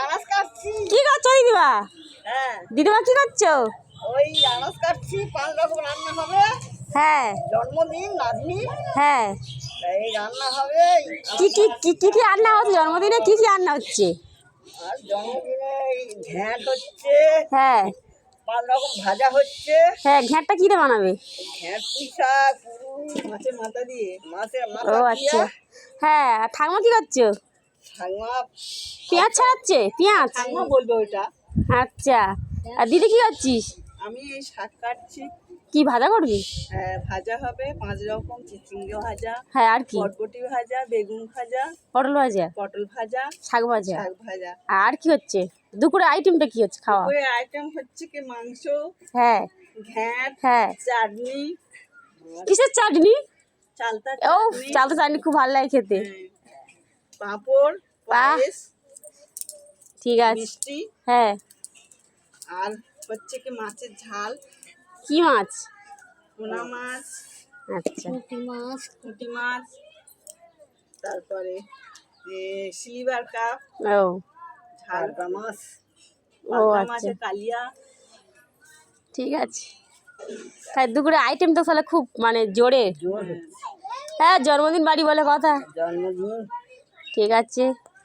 আনাজ কাটছি। কি করছো দিদিমা? হ্যাঁ দিদিমা কি করছো? ওই আনাজ কাটছি, 5 রকম রান্না হবে। হ্যাঁ জন্মদিন নাতনি, হ্যাঁ। এই রান্না হবে। কি কি কি কি কি রান্না হচ্ছে জন্মদিনে? কি কি রান্না হচ্ছে? আর জন্মদিনে এই ঘ্যাঁট হচ্ছে, হ্যাঁ 5 রকম ভাজা হচ্ছে। হ্যাঁ। ঘ্যাঁটটা কি দিয়ে বানাবে? ঘ্যাঁট পুঁই শাক, মাছের মাথা দিয়ে, মাছের ও মাথা দিয়ে। আচ্ছা। হ্যাঁ আর ঠাকুমা কি করছো? ঠাকুমা পেঁয়াজ ছাড়াচ্ছে? পেঁয়াজ? ঠাকুমা বলবে ওইটা। আচ্ছা। আর দিদি কি করছিস? আমি এই শাক কাটছি। কি ভাজা করবি? ভাজা হবে 5 রকম, চিচিঙ্গে ভাজা, হ্যাঁ আর কি? বরবটি ভাজা, বেগুন ভাজা, পটল ভাজা, পটল ভাজা, শাক ভাজা। শাক ভাজা। আর কি হচ্ছে দুপুরে আইটেমটা কি হচ্ছে খাওয়া? ওই আইটেম হচ্ছে কি মাংস, হ্যাঁ ঘ্যাঁট, হ্যাঁ। চাটনি, কিসের চাটনি? চালতা ও চাটনি, চালতা চাটনি খুব ভালো লাগে খেতে। পাঁপড়, বাহ। পায়েস, ঠিক আছে। মিষ্টি, হ্যাঁ। আর হচ্ছে কি মাছের ঝাল, কি মাছ? পোনা মাছ, আচ্ছা। পুঁটি মাছ, তারপরে সিলভার কাপ, ও ঝালকা মাছ, ও পাবদা আচ্ছা মাছের কালিয়া। ঠিক আছে। তাই দুপুরে আইটেম তো তাহলে খুব মানে জোরে। জোর হ্যাঁ জন্মদিন বাড়ি বলে কথা। জন্মদিন। ঠিক আছে।